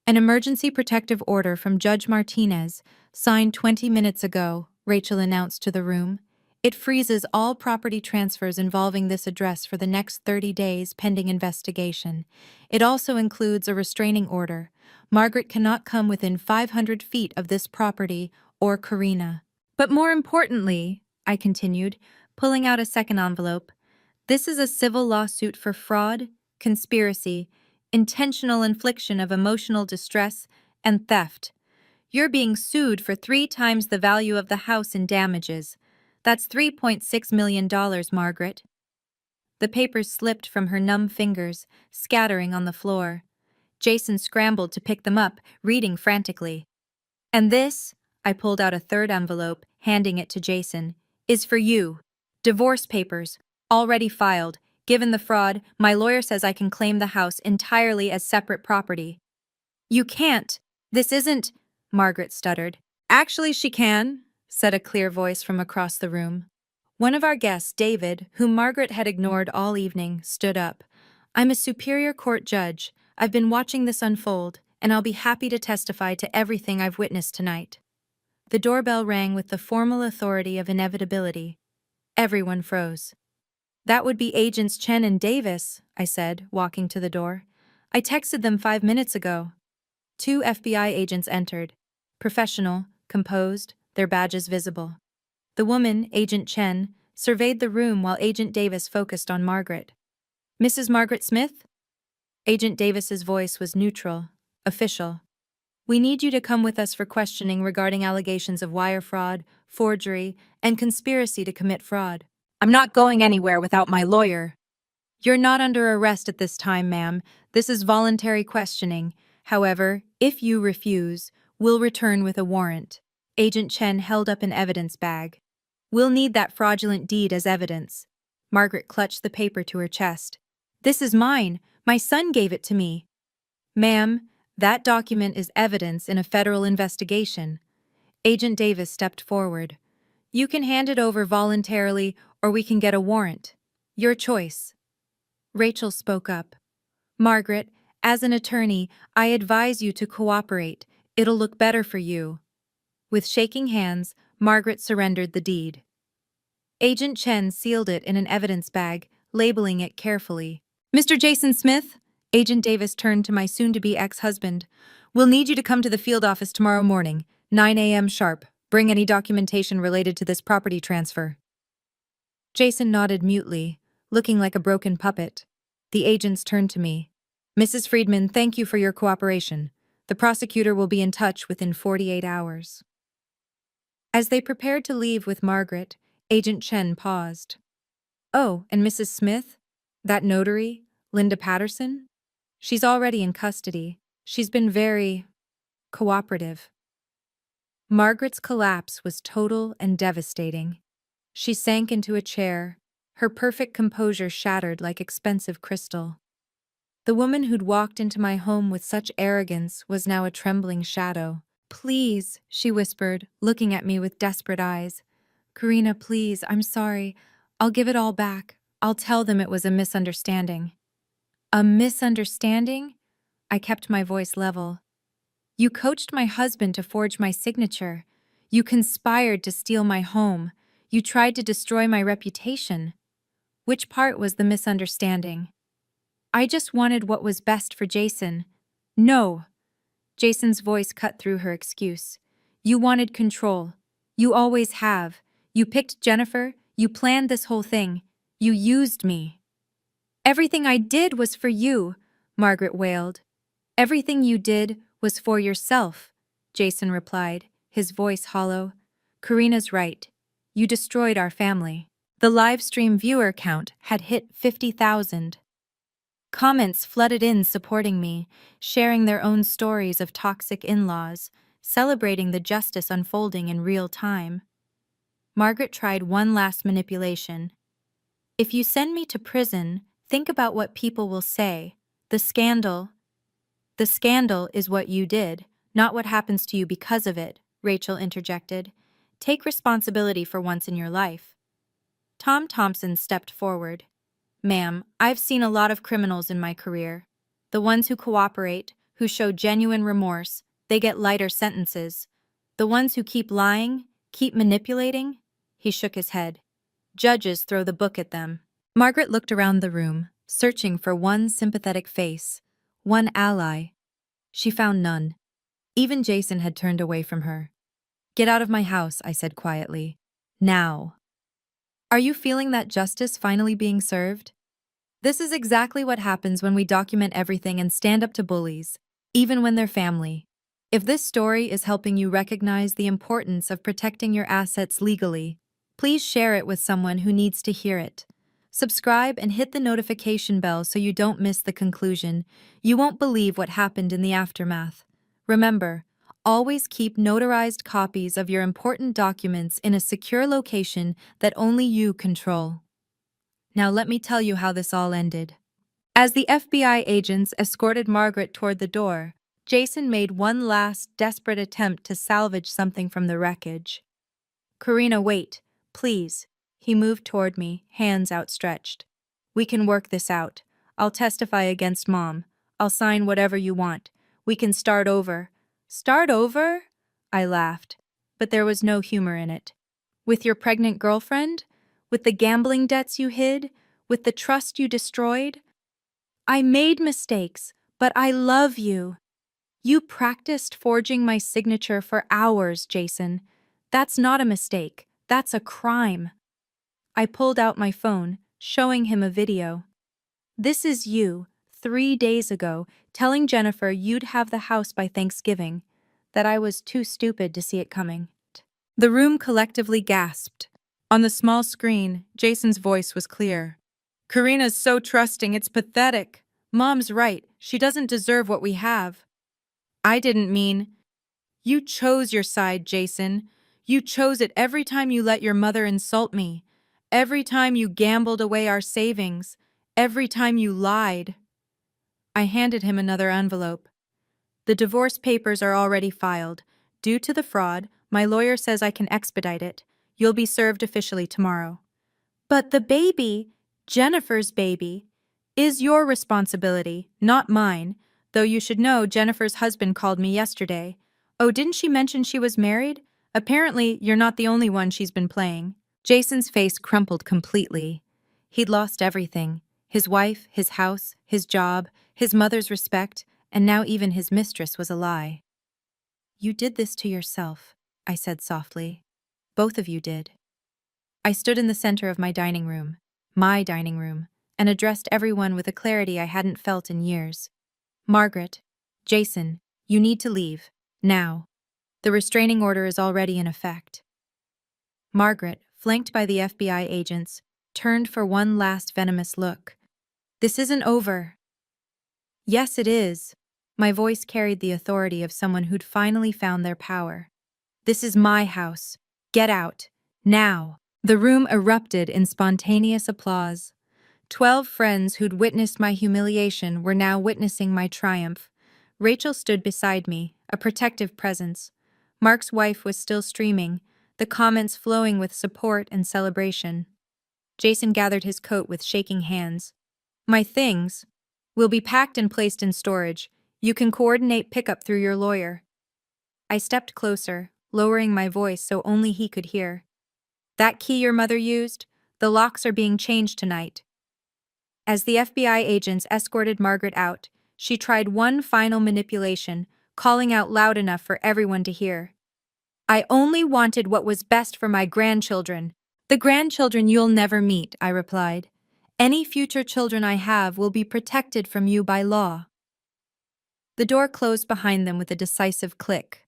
"An emergency protective order from Judge Martinez, signed 20 minutes ago," Rachel announced to the room. "It freezes all property transfers involving this address for the next 30 days pending investigation. It also includes a restraining order. Margaret cannot come within 500 feet of this property or Karina. But more importantly," I continued, pulling out a second envelope, "this is a civil lawsuit for fraud, conspiracy, intentional infliction of emotional distress, and theft. You're being sued for 3 times the value of the house in damages. That's $3.6 million, Margaret." The papers slipped from her numb fingers, scattering on the floor. Jason scrambled to pick them up, reading frantically. "And this," I pulled out a third envelope, handing it to Jason, "is for you. Divorce papers, already filed. Given the fraud, my lawyer says I can claim the house entirely as separate property." "You can't. This isn't," Margaret stuttered. "Actually, she can," said a clear voice from across the room. One of our guests, David, whom Margaret had ignored all evening, stood up. "I'm a Superior Court judge. I've been watching this unfold, and I'll be happy to testify to everything I've witnessed tonight." The doorbell rang with the formal authority of inevitability. Everyone froze. "That would be Agents Chen and Davis," I said, walking to the door. "I texted them 5 minutes ago." 2 FBI agents entered. Professional, composed, their badges visible. The woman, Agent Chen, surveyed the room while Agent Davis focused on Margaret. "Mrs. Margaret Smith?" Agent Davis's voice was neutral, official. "We need you to come with us for questioning regarding allegations of wire fraud, forgery, and conspiracy to commit fraud." "I'm not going anywhere without my lawyer." "You're not under arrest at this time, ma'am. This is voluntary questioning. However, if you refuse, we'll return with a warrant." Agent Chen held up an evidence bag. "We'll need that fraudulent deed as evidence." Margaret clutched the paper to her chest. "This is mine. My son gave it to me." "Ma'am, that document is evidence in a federal investigation." Agent Davis stepped forward. "You can hand it over voluntarily, or we can get a warrant. Your choice." Rachel spoke up. "Margaret, as an attorney, I advise you to cooperate. It'll look better for you." With shaking hands, Margaret surrendered the deed. Agent Chen sealed it in an evidence bag, labeling it carefully. "Mr. Jason Smith," Agent Davis turned to my soon-to-be ex-husband, "we'll need you to come to the field office tomorrow morning, 9 a.m. sharp. Bring any documentation related to this property transfer." Jason nodded mutely, looking like a broken puppet. The agents turned to me. "Mrs. Friedman, thank you for your cooperation. The prosecutor will be in touch within 48 hours." As they prepared to leave with Margaret, Agent Chen paused. "Oh, and Mrs. Smith? That notary, Linda Patterson? She's already in custody. She's been very cooperative." Margaret's collapse was total and devastating. She sank into a chair, her perfect composure shattered like expensive crystal. The woman who'd walked into my home with such arrogance was now a trembling shadow. "Please," she whispered, looking at me with desperate eyes. "Karina, please, I'm sorry. I'll give it all back. I'll tell them it was a misunderstanding." "A misunderstanding?" I kept my voice level. "You coached my husband to forge my signature. You conspired to steal my home. You tried to destroy my reputation. Which part was the misunderstanding?" "I just wanted what was best for Jason." "No." Jason's voice cut through her excuse. "You wanted control. You always have. You picked Jennifer. You planned this whole thing. You used me." "Everything I did was for you," Margaret wailed. "Everything you did was for yourself," Jason replied, his voice hollow. "Karina's right. You destroyed our family." The live stream viewer count had hit 50,000. Comments flooded in supporting me, sharing their own stories of toxic in-laws, celebrating the justice unfolding in real time. Margaret tried one last manipulation. "If you send me to prison, think about what people will say. The scandal is what you did, not what happens to you because of it," Rachel interjected. "Take responsibility for once in your life." Tom Thompson stepped forward. Ma'am, I've seen a lot of criminals in my career. The ones who cooperate, who show genuine remorse, they get lighter sentences. The ones who keep lying, keep manipulating, he shook his head. Judges throw the book at them. Margaret looked around the room, searching for one sympathetic face, one ally. She found none. Even Jason had turned away from her. Get out of my house, I said quietly. Now. Are you feeling that justice finally being served? This is exactly what happens when we document everything and stand up to bullies, even when they're family. If this story is helping you recognize the importance of protecting your assets legally, please share it with someone who needs to hear it. Subscribe and hit the notification bell so you don't miss the conclusion. You won't believe what happened in the aftermath. Remember, always keep notarized copies of your important documents in a secure location that only you control. Now let me tell you how this all ended. As the FBI agents escorted Margaret toward the door, Jason made one last desperate attempt to salvage something from the wreckage. Karina, wait, please. He moved toward me, hands outstretched. We can work this out. I'll testify against Mom. I'll sign whatever you want. We can start over. Start over? I laughed, but there was no humor in it. With your pregnant girlfriend? With the gambling debts you hid? With the trust you destroyed? I made mistakes, but I love you. You practiced forging my signature for hours, Jason. That's not a mistake. That's a crime. I pulled out my phone, showing him a video. This is you, 3 days ago, telling Jennifer you'd have the house by Thanksgiving, that I was too stupid to see it coming. The room collectively gasped. On the small screen, Jason's voice was clear. Karina's so trusting, it's pathetic. Mom's right, she doesn't deserve what we have. I didn't mean. You chose your side, Jason. You chose it every time you let your mother insult me. Every time you gambled away our savings. Every time you lied. I handed him another envelope. The divorce papers are already filed. Due to the fraud, my lawyer says I can expedite it. You'll be served officially tomorrow. But the baby, Jennifer's baby, is your responsibility, not mine, though you should know Jennifer's husband called me yesterday. Oh, didn't she mention she was married? Apparently, you're not the only one she's been playing. Jason's face crumpled completely. He'd lost everything. His wife, his house, his job, his mother's respect, and now even his mistress was a lie. You did this to yourself, I said softly. Both of you did. I stood in the center of my dining room, and addressed everyone with a clarity I hadn't felt in years. Margaret, Jason, you need to leave, now. The restraining order is already in effect. Margaret, flanked by the FBI agents, turned for one last venomous look. This isn't over. Yes, it is. My voice carried the authority of someone who'd finally found their power. This is my house. Get out. Now. The room erupted in spontaneous applause. 12 friends who'd witnessed my humiliation were now witnessing my triumph. Rachel stood beside me, a protective presence. Mark's wife was still streaming, the comments flowing with support and celebration. Jason gathered his coat with shaking hands. My things will be packed and placed in storage. You can coordinate pickup through your lawyer. I stepped closer, lowering my voice so only he could hear. That key your mother used? The locks are being changed tonight. As the FBI agents escorted Margaret out, she tried one final manipulation, calling out loud enough for everyone to hear. I only wanted what was best for my grandchildren. The grandchildren you'll never meet, I replied. Any future children I have will be protected from you by law. The door closed behind them with a decisive click.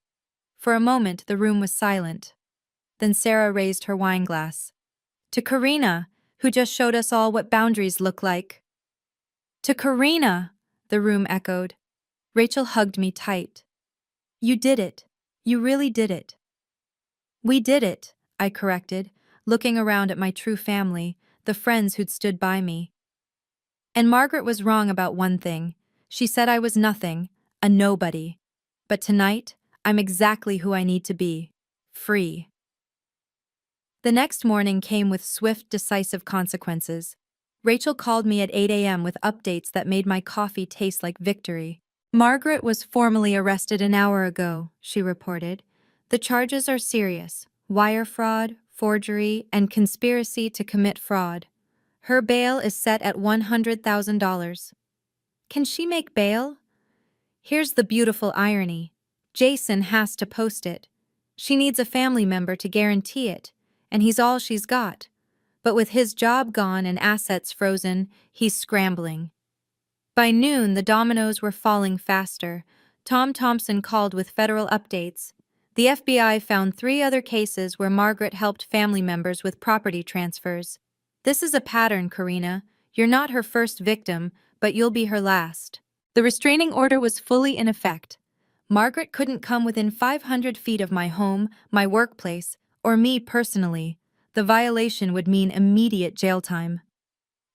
For a moment, the room was silent. Then Sarah raised her wineglass. To Karina, who just showed us all what boundaries look like. To Karina, the room echoed. Rachel hugged me tight. You did it. You really did it. We did it, I corrected, looking around at my true family, the friends who'd stood by me. And Margaret was wrong about one thing. She said I was nothing, a nobody. But tonight, I'm exactly who I need to be. Free. The next morning came with swift, decisive consequences. Rachel called me at 8 a.m. with updates that made my coffee taste like victory. Margaret was formally arrested an hour ago, she reported. The charges are serious: wire fraud, forgery, and conspiracy to commit fraud. Her bail is set at $100,000. Can she make bail? Here's the beautiful irony. Jason has to post it. She needs a family member to guarantee it, and he's all she's got. But with his job gone and assets frozen, he's scrambling. By noon, the dominoes were falling faster. Tom Thompson called with federal updates. The FBI found 3 other cases where Margaret helped family members with property transfers. This is a pattern, Karina. You're not her first victim, but you'll be her last. The restraining order was fully in effect. Margaret couldn't come within 500 feet of my home, my workplace, or me personally. The violation would mean immediate jail time.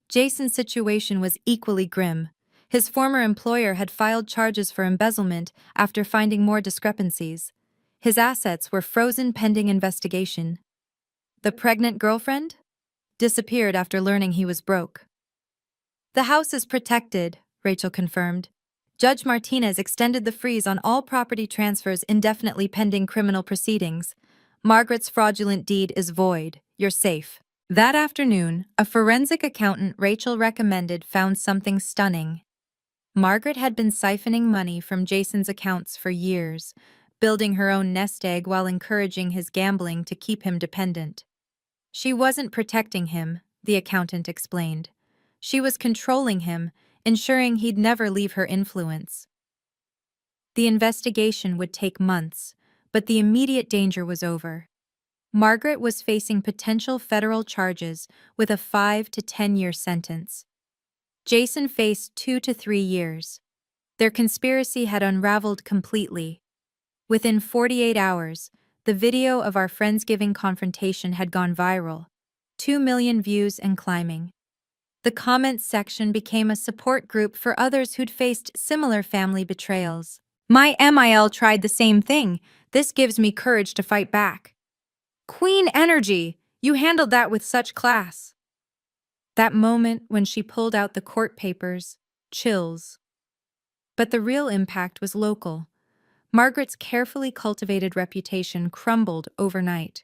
Jason's situation was equally grim. His former employer had filed charges for embezzlement after finding more discrepancies. His assets were frozen pending investigation. The pregnant girlfriend? Disappeared after learning he was broke. The house is protected, Rachel confirmed. Judge Martinez extended the freeze on all property transfers indefinitely pending criminal proceedings. Margaret's fraudulent deed is void. You're safe. That afternoon, a forensic accountant Rachel recommended found something stunning. Margaret had been siphoning money from Jason's accounts for years, building her own nest egg while encouraging his gambling to keep him dependent. She wasn't protecting him, the accountant explained. She was controlling him, ensuring he'd never leave her influence. The investigation would take months, but the immediate danger was over. Margaret was facing potential federal charges with a 5 to 10-year sentence. Jason faced 2 to 3 years. Their conspiracy had unraveled completely. Within 48 hours, the video of our Friendsgiving confrontation had gone viral. 2 million views and climbing. The comments section became a support group for others who'd faced similar family betrayals. My MIL tried the same thing. This gives me courage to fight back. Queen energy! You handled that with such class. That moment when she pulled out the court papers, chills. But the real impact was local. Margaret's carefully cultivated reputation crumbled overnight.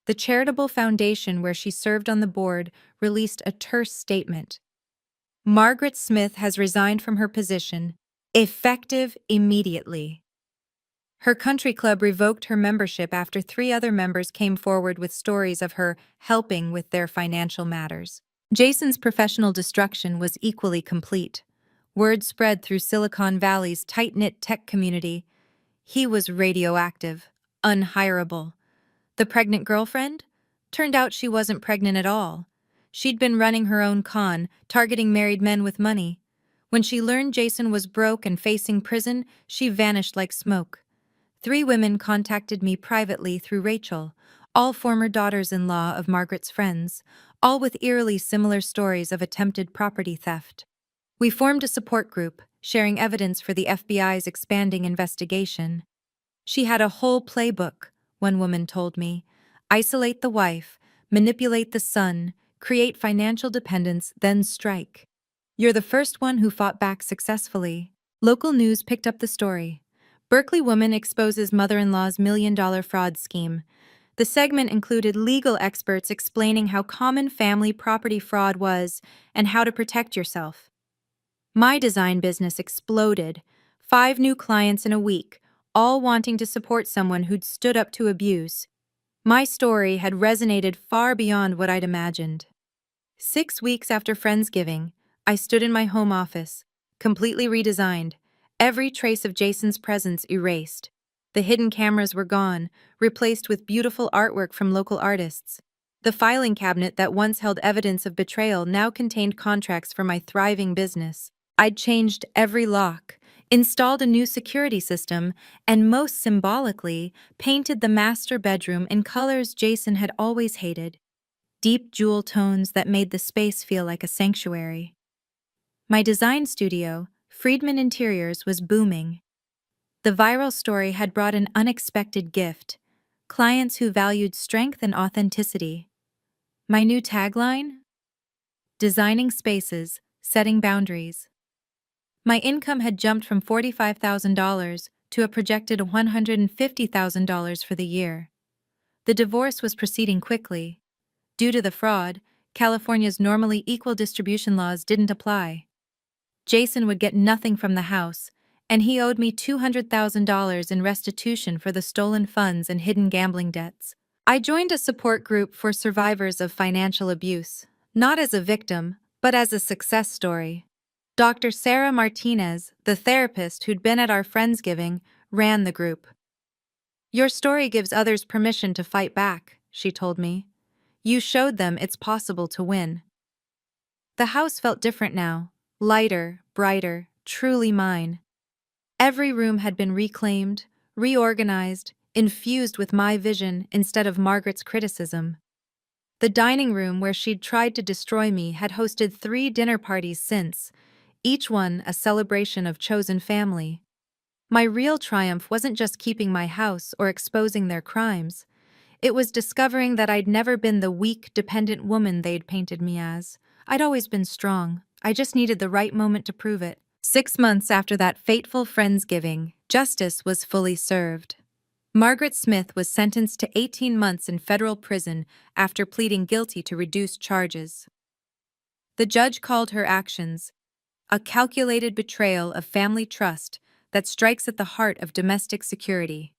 The charitable foundation where she served on the board released a terse statement. Margaret Smith has resigned from her position, effective immediately. Her country club revoked her membership after 3 other members came forward with stories of her helping with their financial matters. Jason's professional destruction was equally complete. Word spread through Silicon Valley's tight-knit tech community. He was radioactive, unhireable. The pregnant girlfriend? Turned out she wasn't pregnant at all. She'd been running her own con, targeting married men with money. When she learned Jason was broke and facing prison, she vanished like smoke. 3 women contacted me privately through Rachel, all former daughters-in-law of Margaret's friends, all with eerily similar stories of attempted property theft. We formed a support group, sharing evidence for the FBI's expanding investigation. She had a whole playbook, one woman told me. Isolate the wife, manipulate the son, create financial dependence, then strike. You're the first one who fought back successfully. Local news picked up the story. Berkeley woman exposes mother-in-law's $1 million fraud scheme. The segment included legal experts explaining how common family property fraud was and how to protect yourself. My design business exploded. 5 new clients in a week, all wanting to support someone who'd stood up to abuse. My story had resonated far beyond what I'd imagined. 6 weeks after Friendsgiving, I stood in my home office, completely redesigned, every trace of Jason's presence erased. The hidden cameras were gone, replaced with beautiful artwork from local artists. The filing cabinet that once held evidence of betrayal now contained contracts for my thriving business. I'd changed every lock, installed a new security system, and most symbolically, painted the master bedroom in colors Jason had always hated. Deep jewel tones that made the space feel like a sanctuary. My design studio, Friedman Interiors, was booming. The viral story had brought an unexpected gift: clients who valued strength and authenticity. My new tagline? Designing spaces, setting boundaries. My income had jumped from $45,000 to a projected $150,000 for the year. The divorce was proceeding quickly. Due to the fraud, California's normally equal distribution laws didn't apply. Jason would get nothing from the house, and he owed me $200,000 in restitution for the stolen funds and hidden gambling debts. I joined a support group for survivors of financial abuse, not as a victim, but as a success story. Dr. Sarah Martinez, the therapist who'd been at our Friendsgiving, ran the group. "Your story gives others permission to fight back," she told me. "You showed them it's possible to win." The house felt different now, lighter, brighter, truly mine. Every room had been reclaimed, reorganized, infused with my vision instead of Margaret's criticism. The dining room where she'd tried to destroy me had hosted 3 dinner parties since, each one a celebration of chosen family. My real triumph wasn't just keeping my house or exposing their crimes. It was discovering that I'd never been the weak, dependent woman they'd painted me as. I'd always been strong. I just needed the right moment to prove it. 6 months after that fateful Friendsgiving, justice was fully served. Margaret Smith was sentenced to 18 months in federal prison after pleading guilty to reduced charges. The judge called her actions a calculated betrayal of family trust that strikes at the heart of domestic security.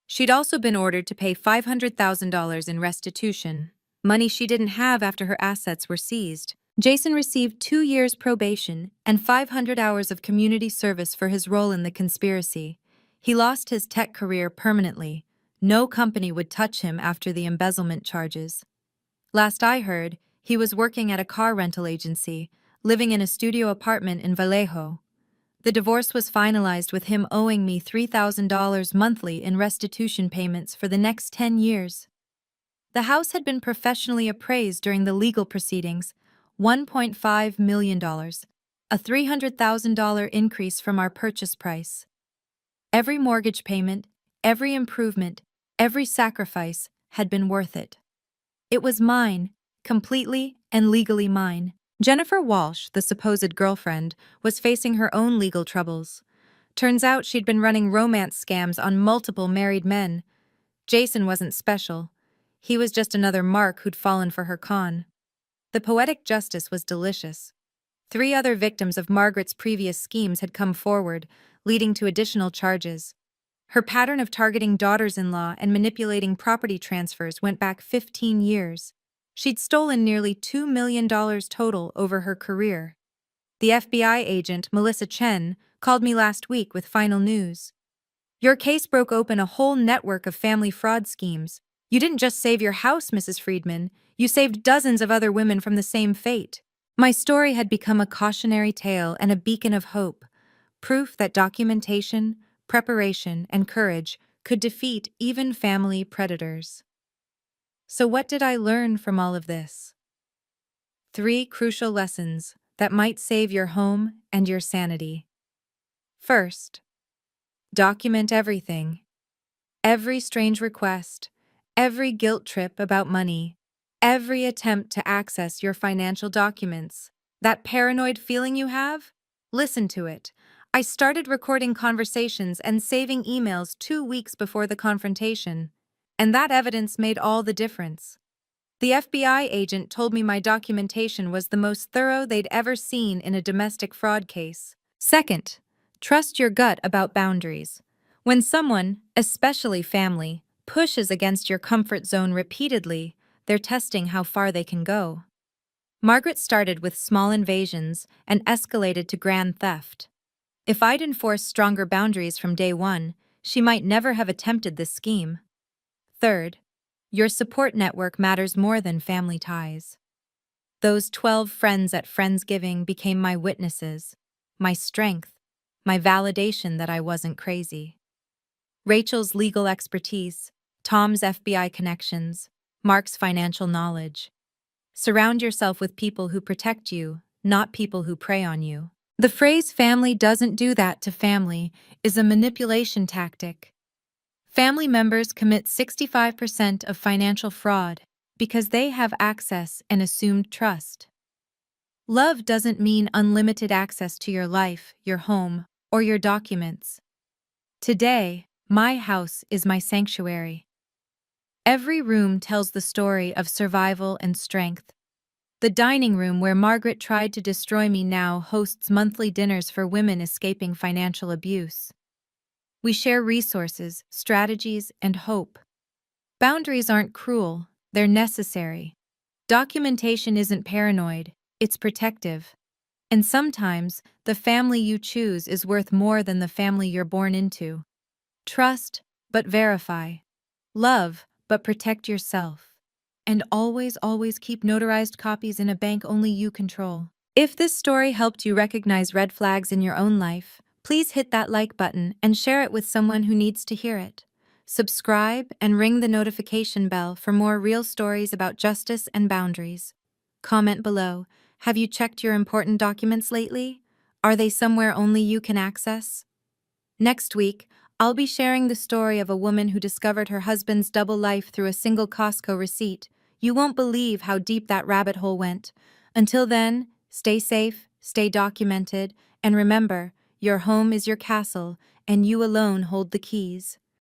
She'd also been ordered to pay $500,000 in restitution, money she didn't have after her assets were seized. Jason received 2 years probation and 500 hours of community service for his role in the conspiracy. He lost his tech career permanently. No company would touch him after the embezzlement charges. Last I heard, he was working at a car rental agency, living in a studio apartment in Vallejo. The divorce was finalized with him owing me $3,000 monthly in restitution payments for the next 10 years. The house had been professionally appraised during the legal proceedings, $1.5 million, a $300,000 increase from our purchase price. Every mortgage payment, every improvement, every sacrifice had been worth it. It was mine, completely and legally mine. Jennifer Walsh, the supposed girlfriend, was facing her own legal troubles. Turns out she'd been running romance scams on multiple married men. Jason wasn't special. He was just another mark who'd fallen for her con. The poetic justice was delicious. 3 other victims of Margaret's previous schemes had come forward, leading to additional charges. Her pattern of targeting daughters-in-law and manipulating property transfers went back 15 years. She'd stolen nearly $2 million total over her career. The FBI agent, Melissa Chen, called me last week with final news. "Your case broke open a whole network of family fraud schemes. You didn't just save your house, Mrs. Friedman. You saved dozens of other women from the same fate." My story had become a cautionary tale and a beacon of hope, proof that documentation, preparation, and courage could defeat even family predators. So what did I learn from all of this? 3 crucial lessons that might save your home and your sanity. First, document everything. Every strange request, every guilt trip about money, every attempt to access your financial documents. That paranoid feeling you have? Listen to it. I started recording conversations and saving emails 2 weeks before the confrontation, and that evidence made all the difference. The FBI agent told me my documentation was the most thorough they'd ever seen in a domestic fraud case. Second, trust your gut about boundaries. When someone, especially family, pushes against your comfort zone repeatedly, they're testing how far they can go. Margaret started with small invasions and escalated to grand theft. If I'd enforced stronger boundaries from day one, she might never have attempted this scheme. Third, your support network matters more than family ties. Those 12 friends at Friendsgiving became my witnesses, my strength, my validation that I wasn't crazy. Rachel's legal expertise, Tom's FBI connections, Mark's financial knowledge. Surround yourself with people who protect you, not people who prey on you. The phrase "family doesn't do that to family" is a manipulation tactic. Family members commit 65% of financial fraud because they have access and assumed trust. Love doesn't mean unlimited access to your life, your home, or your documents. Today, my house is my sanctuary. Every room tells the story of survival and strength. The dining room where Margaret tried to destroy me now hosts monthly dinners for women escaping financial abuse. We share resources, strategies, and hope. Boundaries aren't cruel, they're necessary. Documentation isn't paranoid, it's protective. And sometimes, the family you choose is worth more than the family you're born into. Trust, but verify. Love, but protect yourself. And always keep notarized copies in a bank only you control. If this story helped you recognize red flags in your own life, please hit that like button and share it with someone who needs to hear it. Subscribe and ring the notification bell for more real stories about justice and boundaries. Comment below. Have you checked your important documents lately? Are they somewhere only you can access? Next week, I'll be sharing the story of a woman who discovered her husband's double life through a single Costco receipt. You won't believe how deep that rabbit hole went. Until then, stay safe, stay documented, and remember, your home is your castle, and you alone hold the keys.